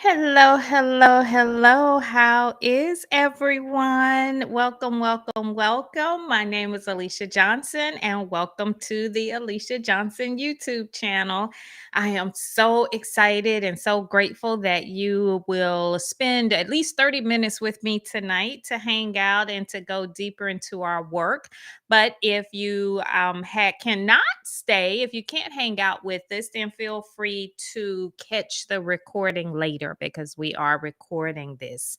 Hello, hello, hello. How is everyone? Welcome, welcome, welcome. My name is Alicia Johnson, and welcome to the Alicia Johnson YouTube channel. I am so excited and so grateful that you will spend at least 30 minutes with me tonight to hang out and to go deeper into our work. But if you cannot stay, if you can't hang out with us, then feel free to catch the recording later because we are recording this.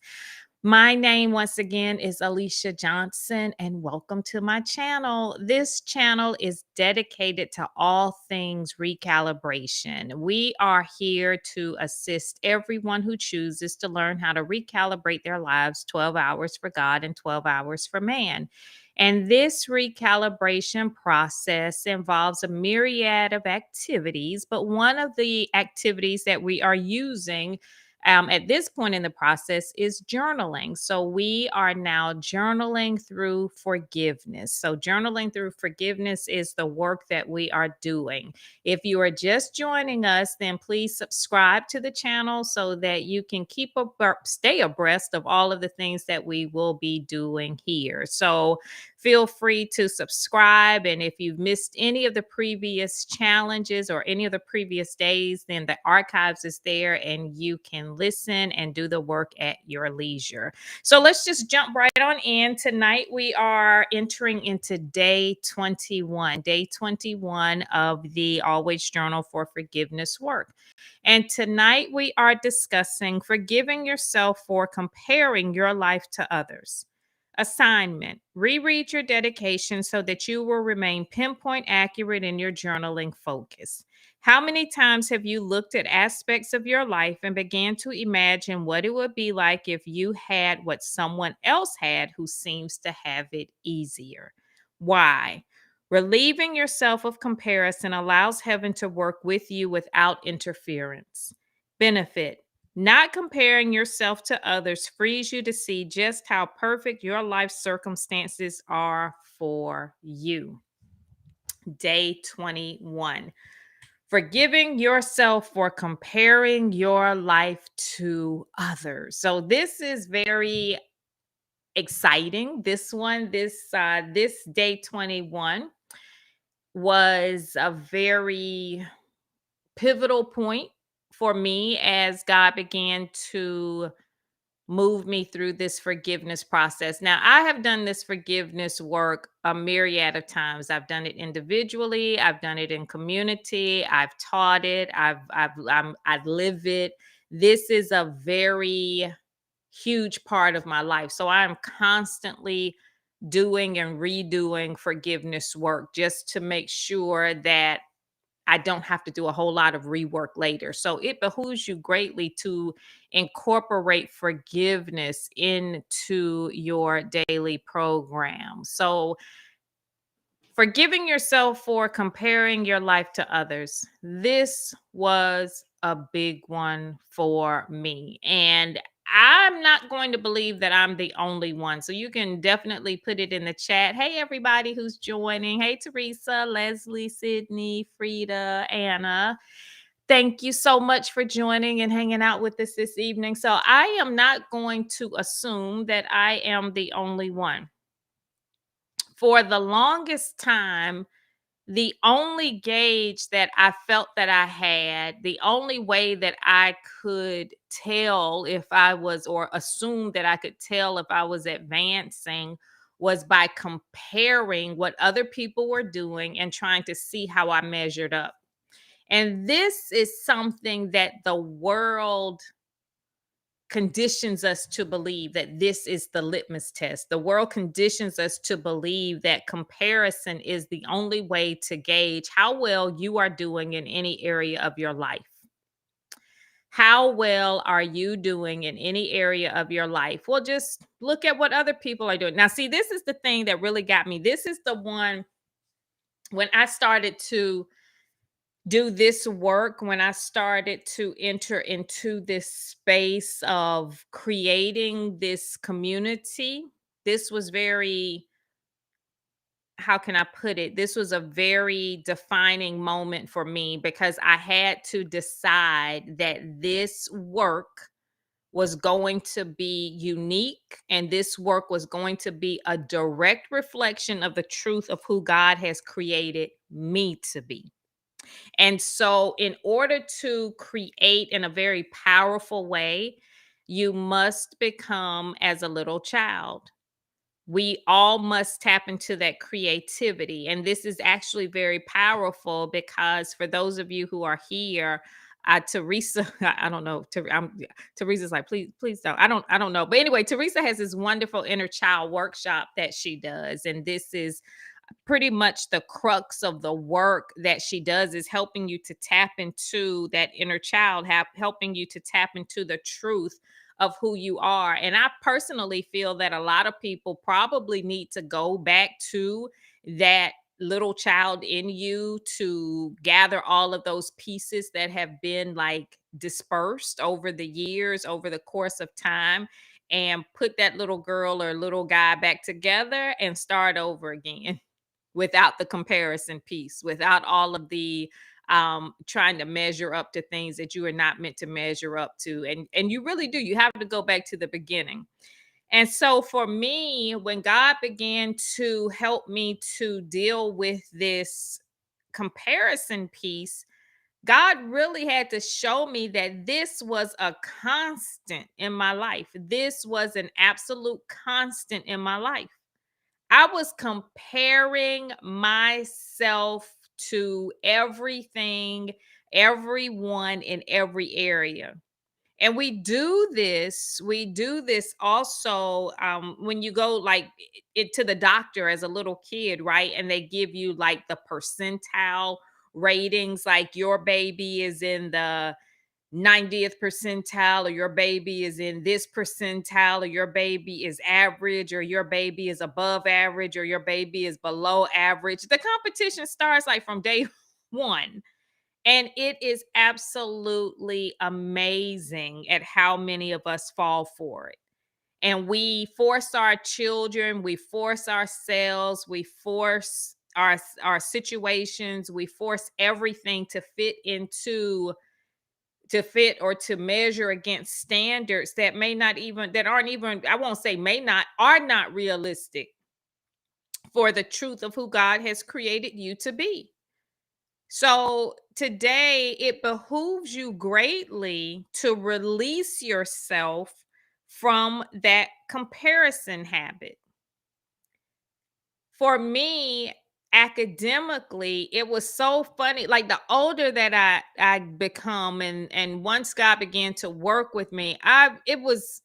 My name, once again, is Alicia Johnson, and welcome to my channel. This channel is dedicated to all things recalibration. We are here to assist everyone who chooses to learn how to recalibrate their lives 12 hours for God and 12 hours for man. And this recalibration process involves a myriad of activities, but one of the activities that we are using at this point in the process is journaling. So we are now journaling through forgiveness. So, journaling through forgiveness is the work that we are doing. If you are just joining us, then please subscribe to the channel so that you can stay abreast of all of the things that we will be doing here. So, feel free to subscribe. And if you've missed any of the previous challenges or any of the previous days, then the archives is there and you can listen and do the work at your leisure. So let's just jump right on in. Tonight, we are entering into day 21 of the Always Journal for Forgiveness work. And tonight, we are discussing forgiving yourself for comparing your life to others. Assignment: reread your dedication so that you will remain pinpoint accurate in your journaling focus. How many times have you looked at aspects of your life and began to imagine what it would be like if you had what someone else had who seems to have it easier? Why? Relieving yourself of comparison allows heaven to work with you without interference. Benefit: not comparing yourself to others frees you to see just how perfect your life circumstances are for you. Day 21. Forgiving yourself for comparing your life to others. So this is very exciting. This day 21 was a very pivotal point for me as God began to move me through this forgiveness process. Now, I have done this forgiveness work a myriad of times. I've done it individually, I've done it in community, I've taught it, I live it. This is a very huge part of my life. So I am constantly doing and redoing forgiveness work just to make sure that I don't have to do a whole lot of rework later. So it behooves you greatly to incorporate forgiveness into your daily program. So, forgiving yourself for comparing your life to others. This was a big one for me. And I'm not going to believe that I'm the only one. So you can definitely put it in the chat. Hey, everybody who's joining. Hey, Teresa, Leslie, Sydney, Frida, Anna. Thank you so much for joining and hanging out with us this evening. So I am not going to assume that I am the only one. For the longest time, the only gauge that I felt that I had, the only way that I could tell if I was, or assume that I could tell if I was advancing, was by comparing what other people were doing and trying to see how I measured up. And this is something that the world conditions us to believe, that this is the litmus test. The world conditions us to believe that comparison is the only way to gauge how well you are doing in any area of your life. How well are you doing in any area of your life? Well, just look at what other people are doing. Now, see, this is the thing that really got me. This is the one when I started to do this work, when I started to enter into this space of creating this community. This was very how can I put it? This was a very defining moment for me because I had to decide that this work was going to be unique and this work was going to be a direct reflection of the truth of who God has created me to be. And so, in order to create in a very powerful way, you must become as a little child. We all must tap into that creativity. And this is actually very powerful because for those of you who are here, Teresa, I don't know. Teresa's like, please, please don't. I don't know. But anyway, Teresa has this wonderful inner child workshop that she does, and this is pretty much the crux of the work that she does is helping you to tap into that inner child, helping you to tap into the truth of who you are. And I personally feel that a lot of people probably need to go back to that little child in you to gather all of those pieces that have been like dispersed over the years, over the course of time, and put that little girl or little guy back together and start over again without the comparison piece, without all of the trying to measure up to things that you are not meant to measure up to. And you really do. You have to go back to the beginning. And so for me, when God began to help me to deal with this comparison piece, God really had to show me that this was a constant in my life. This was an absolute constant in my life. I was comparing myself to everything, everyone in every area. And we do this also when you go like it to the doctor as a little kid, right? And they give you like the percentile ratings, like your baby is in the 90th percentile, or your baby is in this percentile, or your baby is average, or your baby is above average, or your baby is below average. The competition starts like from day one. And it is absolutely amazing at how many of us fall for it. And we force our children, we force ourselves, we force our situations, we force everything to fit or to measure against standards that may not even that aren't even, I won't say may not, are not realistic for the truth of who God has created you to be. So today it behooves you greatly to release yourself from that comparison habit. For me, academically, it was so funny. Like the older that I become, and once God began to work with me, it was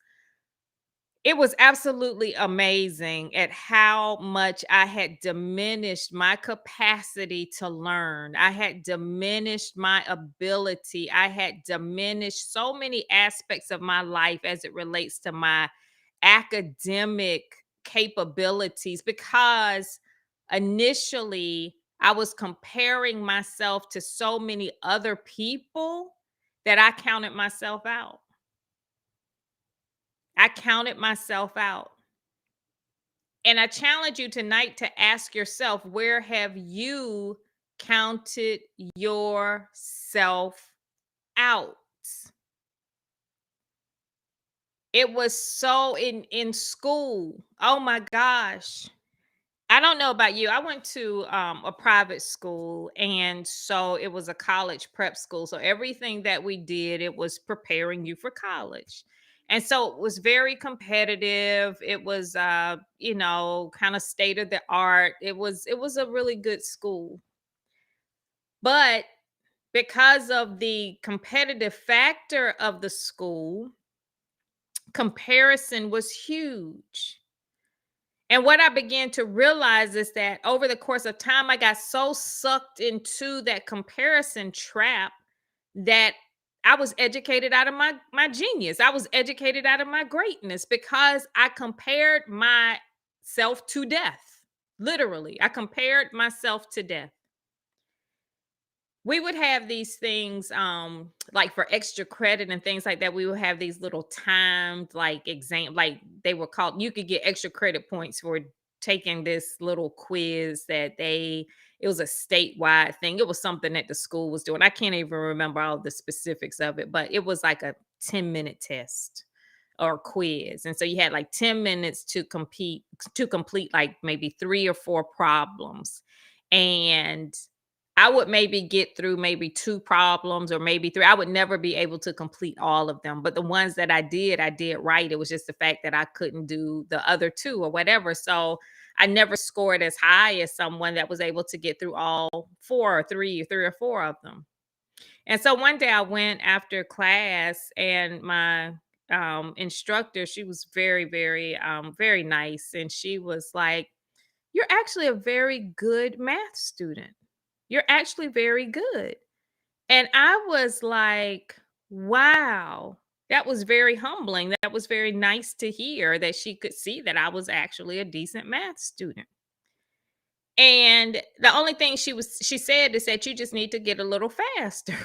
absolutely amazing at how much I had diminished my capacity to learn. I had diminished my ability. I had diminished so many aspects of my life as it relates to my academic capabilities because initially I was comparing myself to so many other people that I counted myself out. I counted myself out. And I challenge you tonight to ask yourself, where have you counted yourself out? It was so in school. Oh my gosh. I don't know about you. I went to a private school, and so it was a college prep school. So everything that we did, it was preparing you for college. And so it was very competitive. It was, kind of state of the art. It was a really good school. But because of the competitive factor of the school, comparison was huge. And what I began to realize is that over the course of time, I got so sucked into that comparison trap that I was educated out of my genius. I was educated out of my greatness because I compared myself to death. Literally, I compared myself to death. We would have these things like for extra credit and things like that. We would have these little timed like exam, like they were called, you could get extra credit points for taking this little quiz that it was a statewide thing. It was something that the school was doing. I can't even remember all the specifics of it, but it was like a 10-minute test or quiz. And so you had like 10 minutes to complete like maybe 3 or 4 problems. And I would maybe get through maybe 2 problems or maybe 3. I would never be able to complete all of them, but the ones that I did right. It was just the fact that I couldn't do the other 2 or whatever. So I never scored as high as someone that was able to get through all 4 or 3 or 4 of them. And so one day I went after class and my instructor, she was very nice. And she was like, "You're actually a very good math student. You're actually very good." And I was like, wow, that was very humbling. That was very nice to hear that she could see that I was actually a decent math student. And the only thing she said is that you just need to get a little faster.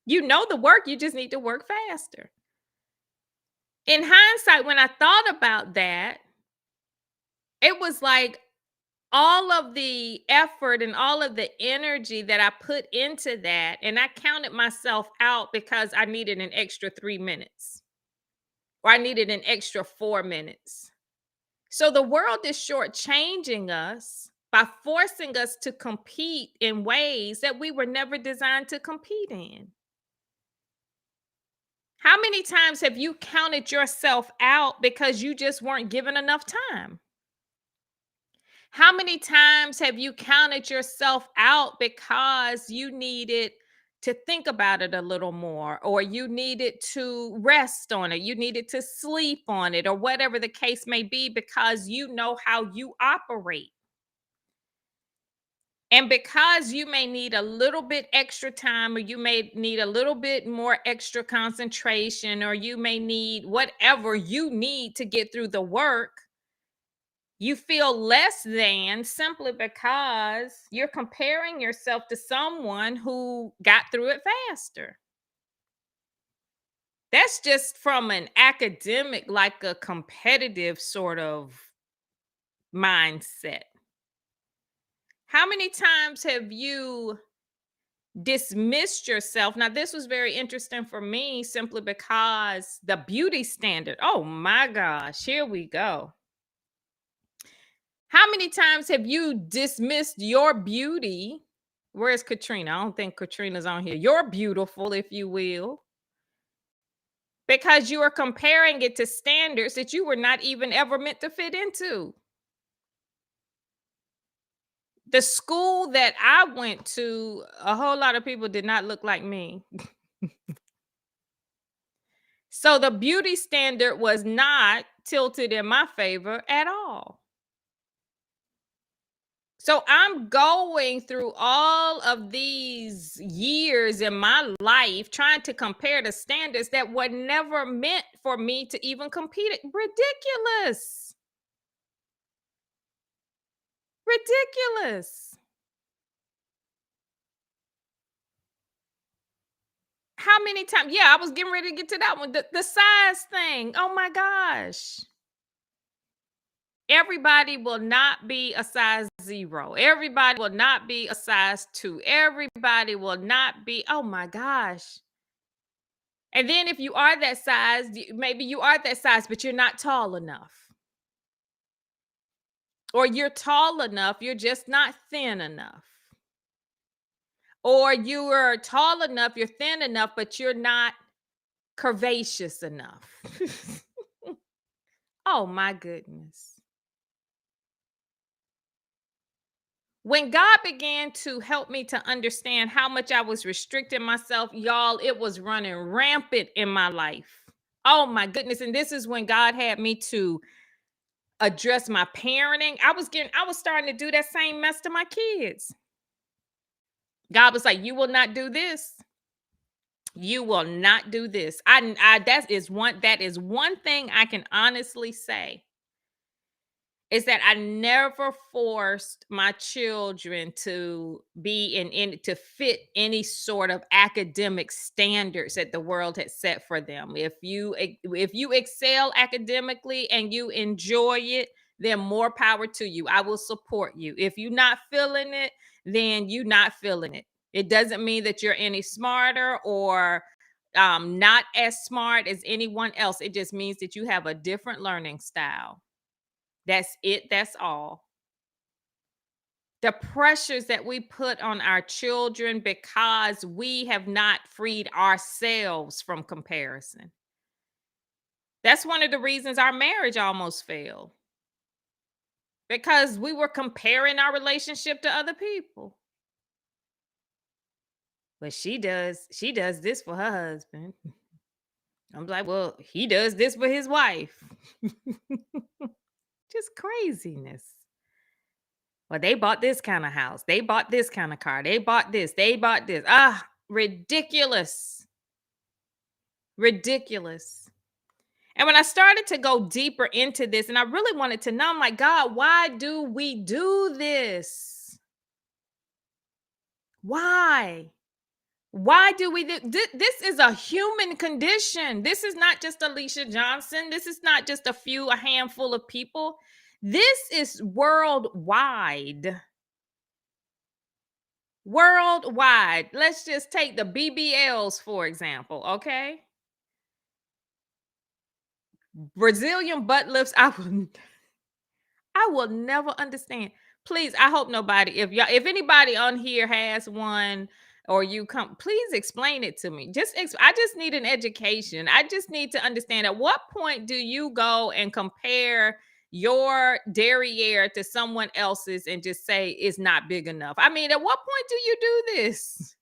You know the work, you just need to work faster. In hindsight, when I thought about that, it was like all of the effort and all of the energy that I put into that, and I counted myself out because I needed an extra 3 minutes or I needed an extra 4 minutes. So the world is shortchanging us by forcing us to compete in ways that we were never designed to compete in. How many times have you counted yourself out because you just weren't given enough time? How many times have you counted yourself out because you needed to think about it a little more, or you needed to rest on it, you needed to sleep on it, or whatever the case may be, because you know how you operate? And because you may need a little bit extra time, or you may need a little bit more extra concentration, or you may need whatever you need to get through the work, you feel less than simply because you're comparing yourself to someone who got through it faster. That's just from an academic, like a competitive sort of mindset. How many times have you dismissed yourself? Now, this was very interesting for me simply because the beauty standard. Oh my gosh, here we go. How many times have you dismissed your beauty? Where's Katrina? I don't think Katrina's on here. You're beautiful, if you will, because you are comparing it to standards that you were not even ever meant to fit into. The school that I went to, a whole lot of people did not look like me. So the beauty standard was not tilted in my favor at all. So I'm going through all of these years in my life trying to compare the standards that were never meant for me to even compete. Ridiculous. Ridiculous. How many times? Yeah, I was getting ready to get to that one. The size thing. Oh my gosh. Everybody will not be a size 0. Everybody will not be a size 2. Everybody will not be, oh my gosh. And then if you are that size, maybe you are that size, but you're not tall enough. Or you're tall enough, you're just not thin enough. Or you are tall enough, you're thin enough, but you're not curvaceous enough. Oh my goodness. When God began to help me to understand how much I was restricting myself, y'all, it was running rampant in my life. Oh my goodness. And this is when God had me to address my parenting. I was starting to do that same mess to my kids. God was like, "You will not do this. You will not do this." That is one thing I can honestly say is that I never forced my children to be to fit any sort of academic standards that the world had set for them. If you excel academically and you enjoy it, then more power to you. I will support you. If you're not feeling it, then you're not feeling it. It doesn't mean that you're any smarter or not as smart as anyone else. It just means that you have a different learning style. That's it. That's all. The pressures that we put on our children because we have not freed ourselves from comparison. That's one of the reasons our marriage almost failed because we were comparing our relationship to other people. But she does this for her husband. I'm like, well, he does this for his wife. Just craziness. Well, they bought this kind of house. They bought this kind of car. They bought this. They bought this. Ah, ridiculous. Ridiculous. And when I started to go deeper into this, and I really wanted to know, I'm like, God, why do we do this? Why? Why do we do this? Is a human condition. This is not just Alicia Johnson. This is not just a handful of people. This is worldwide. Worldwide. Let's just take the BBLs, for example, okay? Brazilian butt lifts. I will never understand. Please, I hope nobody, if anybody on here has one or you come, please explain it to me. I just need an education. I just need to understand at what point do you go and compare your derriere to someone else's and just say it's not big enough? I mean, at what point do you do this?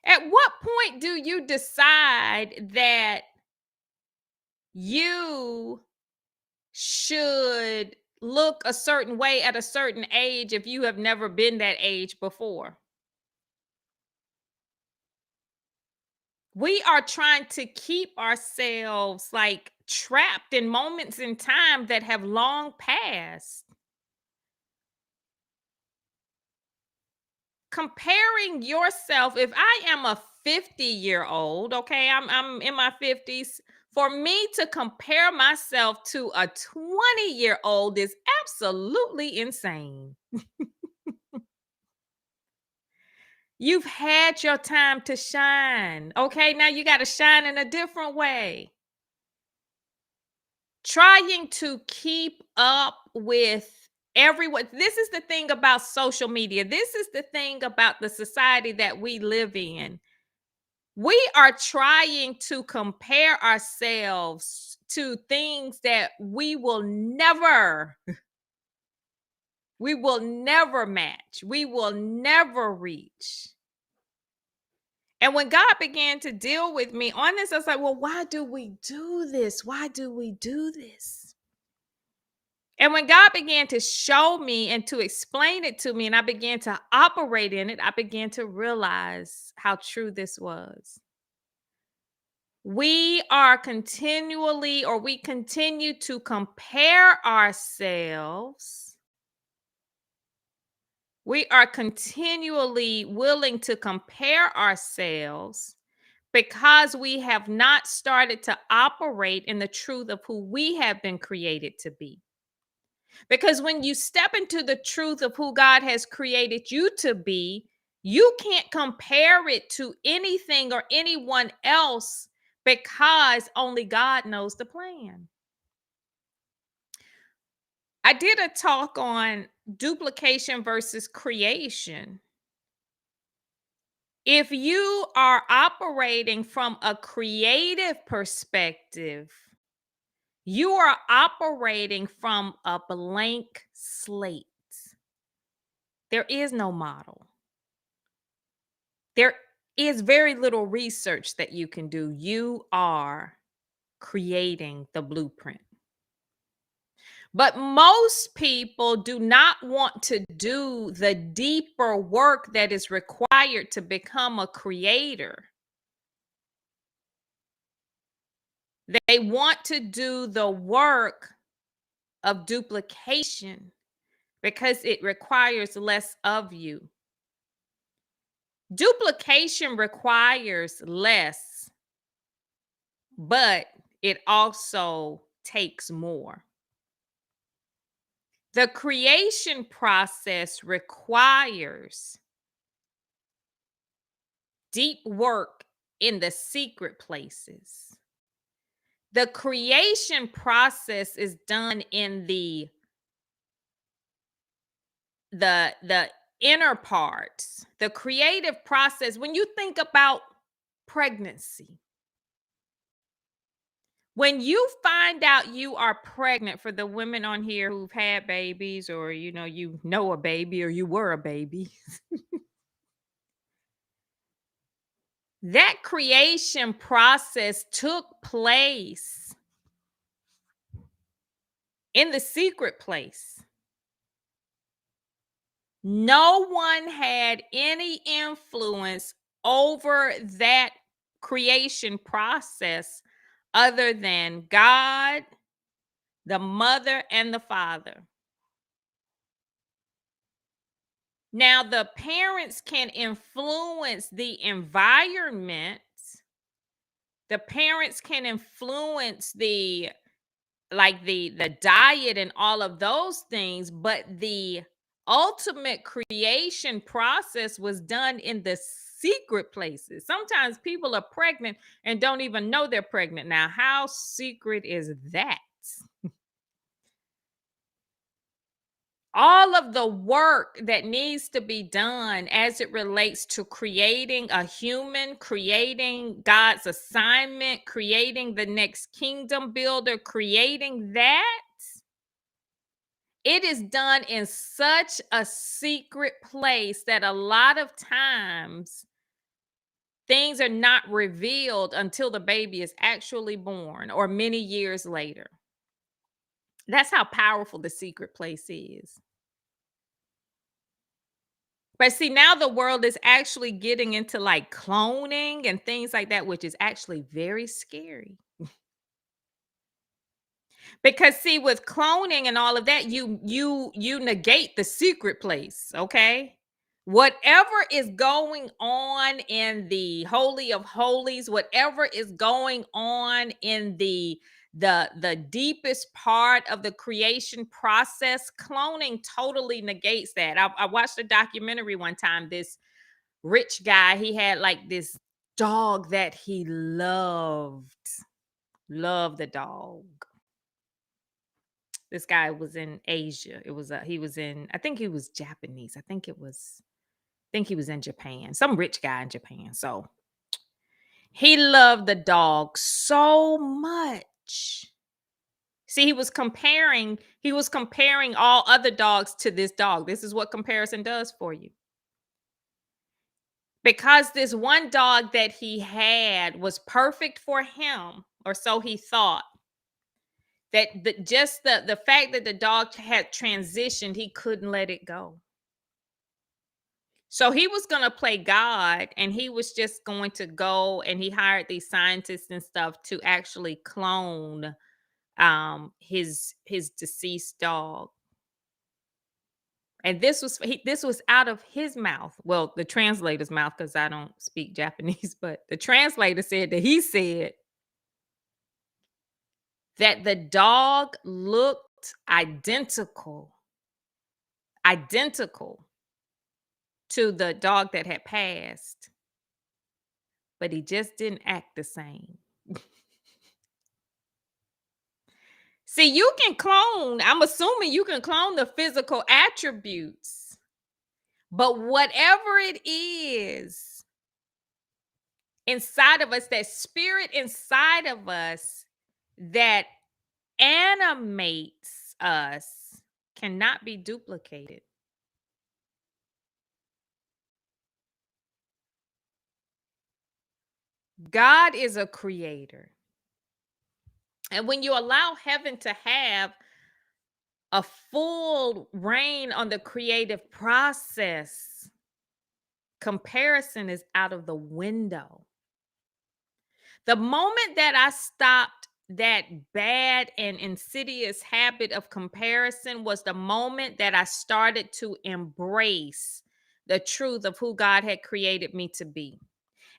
At what point do you decide that you should look a certain way at a certain age if you have never been that age before? We are trying to keep ourselves like trapped in moments in time that have long passed. Comparing yourself, if I am a 50-year-old, okay, I'm in my 50s, for me to compare myself to a 20-year-old is absolutely insane. You've had your time to shine. Okay, now you got to shine in a different way. Trying to keep up with everyone. This is the thing about social media. This is the thing about the society that we live in. We are trying to compare ourselves to things that we will never match. We will never reach. And when God began to deal with me on this, I was like, well, why do we do this? Why do we do this? And when God began to show me and to explain it to me, and I began to operate in it, I began to realize how true this was. We are continually, or we continue to compare ourselves. We are continually willing to compare ourselves because we have not started to operate in the truth of who we have been created to be. Because when you step into the truth of who God has created you to be, you can't compare it to anything or anyone else because only God knows the plan. I did a talk on duplication versus creation. If you are operating from a creative perspective, you are operating from a blank slate. There is no model. There is very little research that you can do. You are creating the blueprint. But most people do not want to do the deeper work that is required to become a creator. They want to do the work of duplication because it requires less of you. Duplication requires less, but it also takes more. The creation process requires deep work in the secret places. The creation process is done in the inner parts. The creative process, when you think about pregnancy, when you find out you are pregnant, for the women on here who've had babies, or you know a baby, or you were a baby, that creation process took place in the secret place. No one had any influence over that creation process other than God, the mother, and the father. Now, the parents can influence the environment. The parents can influence the diet and all of those things, but the ultimate creation process was done in the secret places. Sometimes people are pregnant and don't even know they're pregnant. Now, how secret is that? All of the work that needs to be done as it relates to creating a human, creating God's assignment, creating the next kingdom builder, creating that, it is done in such a secret place that a lot of times things are not revealed until the baby is actually born or many years later. That's how powerful the secret place is. But see, now the world is actually getting into like cloning and things like that, which is actually very scary. Because see, with cloning and all of that, you negate the secret place, okay? Whatever is going on in the holy of holies, whatever is going on in the deepest part of the creation process, cloning totally negates that. I watched a documentary one time. This rich guy, he had like this dog that he loved the dog. This guy was in Asia. He was in, I think he was Japanese. I think he was in Japan. Some rich guy in Japan. So he loved the dog so much. See, he was comparing all other dogs to this dog. This is what comparison does for you. Because this one dog that he had was perfect for him, or so he thought. That just the fact that the dog had transitioned, he couldn't let it go. So he was going to play God, and he was just going to go, and he hired these scientists and stuff to actually clone his deceased dog. And this was out of his mouth. Well, the translator's mouth, because I don't speak Japanese, but the translator said that he said that the dog looked identical to the dog that had passed, but he just didn't act the same. See, you can clone, I'm assuming you can clone the physical attributes, but whatever it is inside of us, that spirit inside of us that animates us, cannot be duplicated. God is a creator. And when you allow heaven to have a full reign on the creative process, comparison is out of the window. The moment that I stopped that bad and insidious habit of comparison was the moment that I started to embrace the truth of who God had created me to be.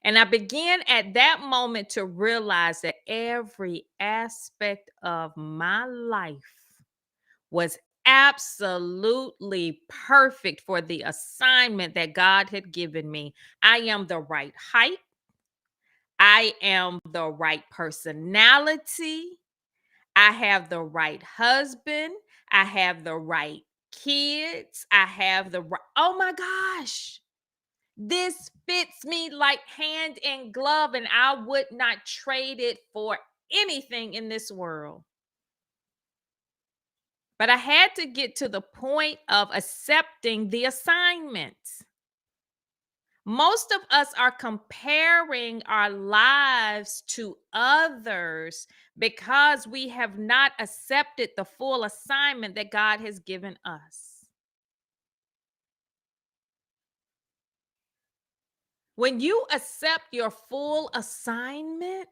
And I began at that moment to realize that every aspect of my life was absolutely perfect for the assignment that God had given me. I am the right height. I am the right personality. I have the right husband. I have the right kids. I have the right. Oh my gosh. This fits me like hand in glove, and I would not trade it for anything in this world. But I had to get to the point of accepting the assignments. Most of us are comparing our lives to others because we have not accepted the full assignment that God has given us. When you accept your full assignments,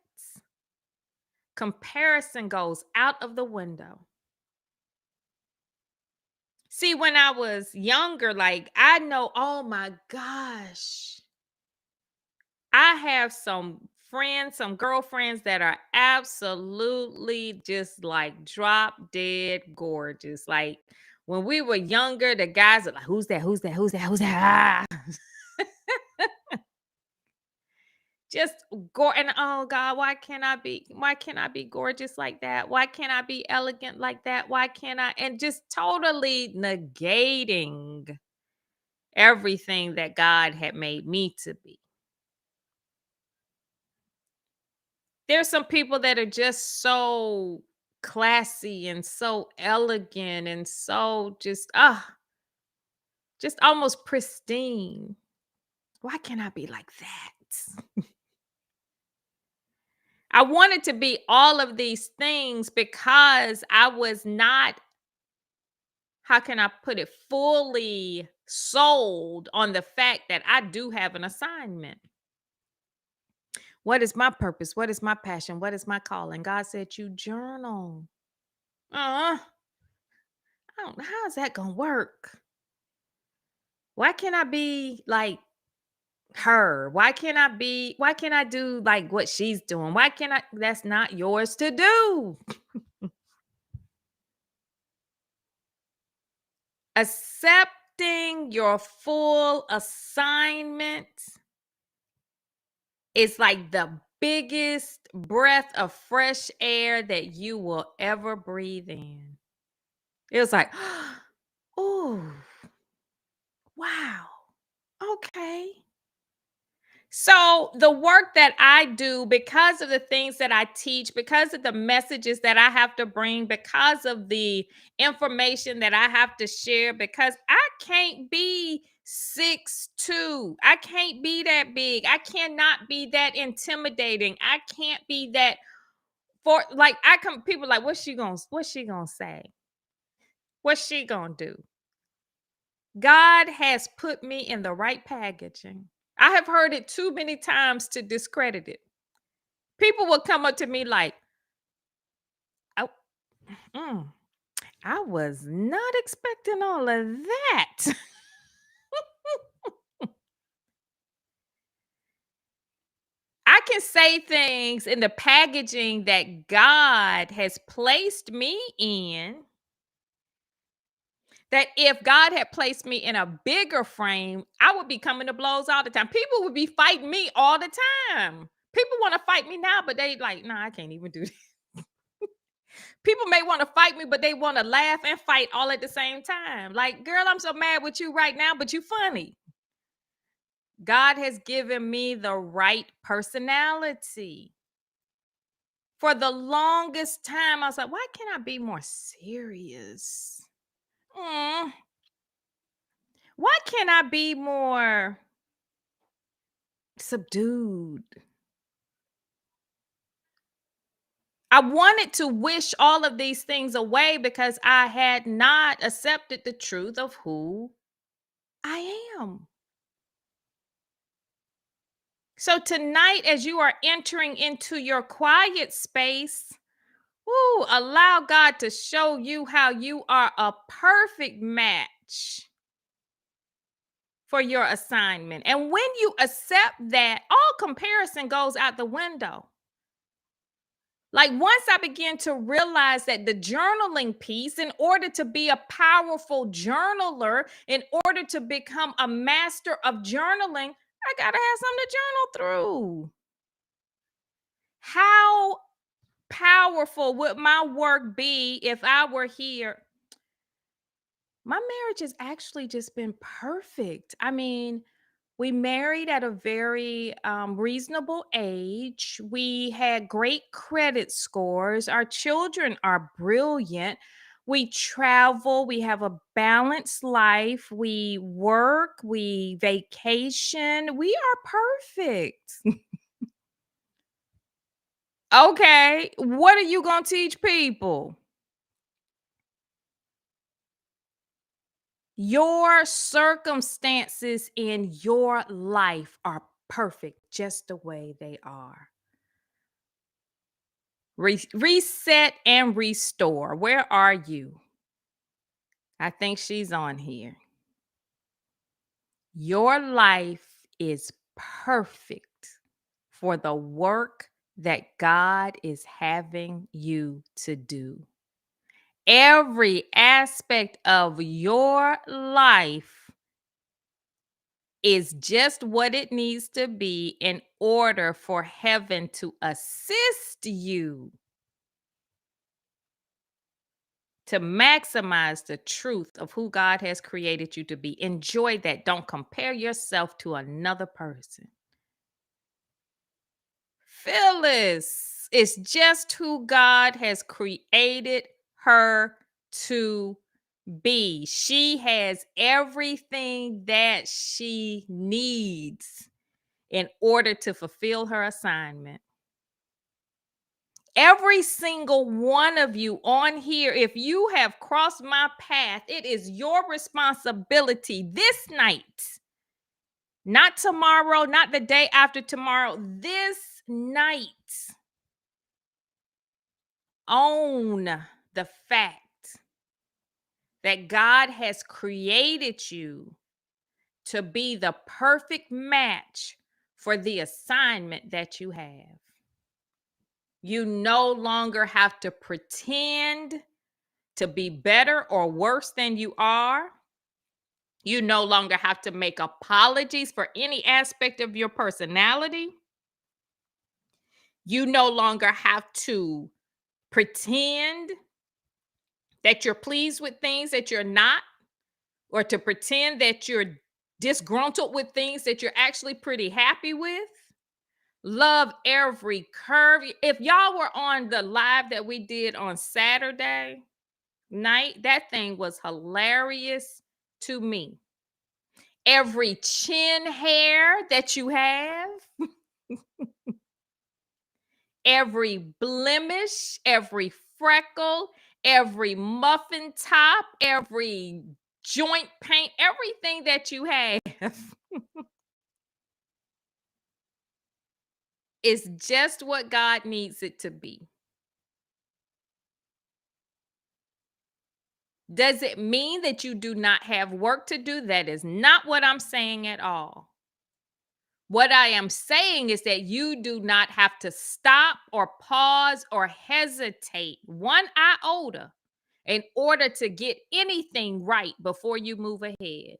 comparison goes out of the window. See, when I was younger, like I know, oh my gosh, I have some friends, some girlfriends that are absolutely just like drop dead gorgeous. Like when we were younger, the guys are like, who's that? Who's that? Who's that? Who's that? Ah. Just and oh God, why can't I be gorgeous like that? Why can't I be elegant like that? Why can't I? And just totally negating everything that God had made me to be. There's some people that are just so classy and so elegant and so just almost pristine. Why can't I be like that? I wanted to be all of these things because I was not, how can I put it, fully sold on the fact that I do have an assignment. What is my purpose? What is my passion? What is my calling? God said, you journal. Uh, I don't, how is that going to work? Why can't I be like her? Why can't I do like what she's doing? Why can't I? That's not yours to do. Accepting your full assignment is like the biggest breath of fresh air that you will ever breathe in. It was like, oh, wow. Okay. So, the work that I do, because of the things that I teach, because of the messages that I have to bring, because of the information that I have to share, because I can't be 6'2". I can't be that big. I cannot be that intimidating. I can't be that for like I come people like what's she gonna say? What's she gonna do? God has put me in the right packaging. I have heard it too many times to discredit it. People will come up to me like, "Oh, mm, I was not expecting all of that." I can say things in the packaging that God has placed me in, that if God had placed me in a bigger frame, I would be coming to blows all the time. People would be fighting me all the time. People want to fight me now, but they like, nah, I can't even do this. People may want to fight me, but they want to laugh and fight all at the same time. Like, girl, I'm so mad with you right now, but you funny. God has given me the right personality. For the longest time, I was like, why can't I be more serious? Mm, why can't I be more subdued? I wanted to wish all of these things away because I had not accepted the truth of who I am. So tonight, as you are entering into your quiet space, woo, allow God to show you how you are a perfect match for your assignment. And when you accept that, all comparison goes out the window. Like once I began to realize that the journaling piece, in order to be a powerful journaler, in order to become a master of journaling, I got to have something to journal through. How powerful would my work be if I were here? My marriage has actually just been perfect. I mean, we married at a very reasonable age. We had great credit scores. Our children are brilliant. We travel. We have a balanced life. We work. We vacation. We are perfect. Okay. What are you going to teach people? Your circumstances in your life are perfect just the way they are. Reset and restore. Where are you? I think she's on here. Your life is perfect for the work that God is having you to do. Every aspect of your life is just what it needs to be in order for heaven to assist you to maximize the truth of who God has created you to be. Enjoy that. Don't compare yourself to another person. Phyllis is just who God has created her to be. She has everything that she needs in order to fulfill her assignment. Every single one of you on here, if you have crossed my path, it is your responsibility this night, not tomorrow, not the day after tomorrow, this night, own the fact that God has created you to be the perfect match for the assignment that you have. You no longer have to pretend to be better or worse than you are. You no longer have to make apologies for any aspect of your personality. You no longer have to pretend that you're pleased with things that you're not, or to pretend that you're disgruntled with things that you're actually pretty happy with. Love every curve. If y'all were on the live that we did on Saturday night, that thing was hilarious to me. Every chin hair that you have, every blemish, every freckle, every muffin top, every joint paint, everything that you have is just what God needs it to be. Does it mean that you do not have work to do? That is not what I'm saying at all. What I am saying is that you do not have to stop or pause or hesitate one iota in order to get anything right before you move ahead.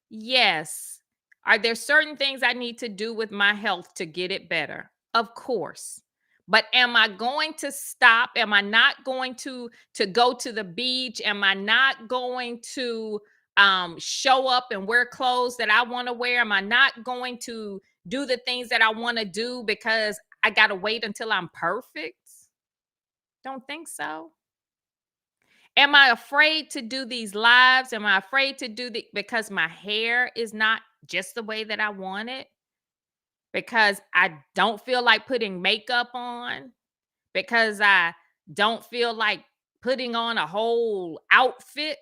Yes. Are there certain things I need to do with my health to get it better? Of course. But am I going to stop? Am I not going to go to the beach? Am I not going to show up and wear clothes that I want to wear? Am I not going to do the things that I want to do because I got to wait until I'm perfect? Don't think so. Am I afraid to do these lives? Am I afraid to do the because my hair is not just the way that I want it? Because I don't feel like putting makeup on? Because I don't feel like putting on a whole outfit?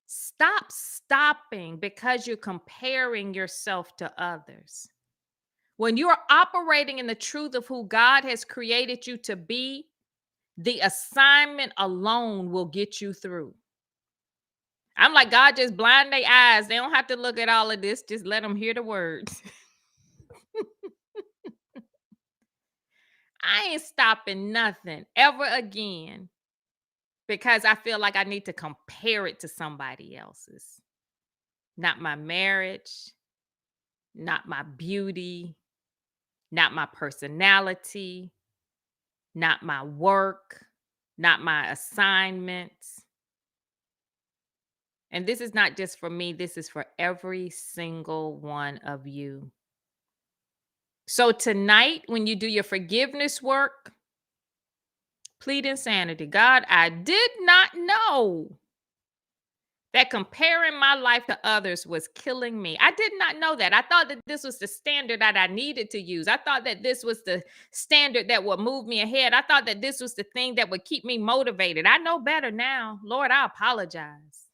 Stop stopping because you're comparing yourself to others. When you're operating in the truth of who God has created you to be, the assignment alone will get you through. I'm like, God, just blind their eyes. They don't have to look at all of this. Just let them hear the words. I ain't stopping nothing ever again because I feel like I need to compare it to somebody else's. Not my marriage, not my beauty, not my personality, not my work, not my assignments. And this is not just for me, this is for every single one of you. So tonight, when you do your forgiveness work, plead insanity. God, I did not know that comparing my life to others was killing me. I did not know that. I thought that this was the standard that I needed to use. I thought that this was the standard that would move me ahead. I thought that this was the thing that would keep me motivated. I know better now. Lord, I apologize.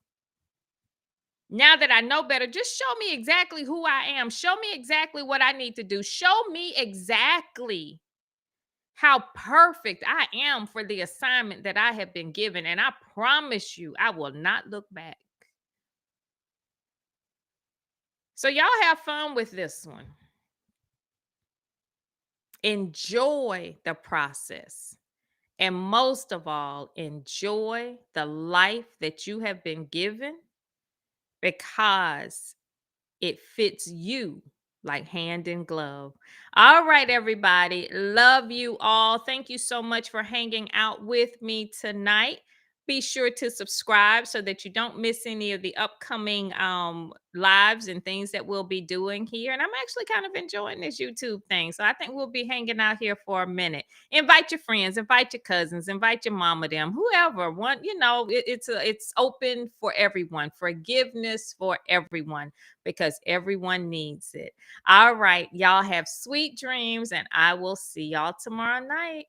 Now that I know better, just show me exactly who I am. Show me exactly what I need to do. Show me exactly how perfect I am for the assignment that I have been given. And I promise you, I will not look back. So, y'all have fun with this one. Enjoy the process. And most of all, enjoy the life that you have been given because it fits you like hand in glove. All right, everybody. Love you all. Thank you so much for hanging out with me tonight. Be sure to subscribe so that you don't miss any of the upcoming lives and things that we'll be doing here. And I'm actually kind of enjoying this YouTube thing. So I think we'll be hanging out here for a minute. Invite your friends, invite your cousins, invite your mama, them, whoever want, it's open for everyone. Forgiveness for everyone because everyone needs it. All right, y'all have sweet dreams, and I will see y'all tomorrow night.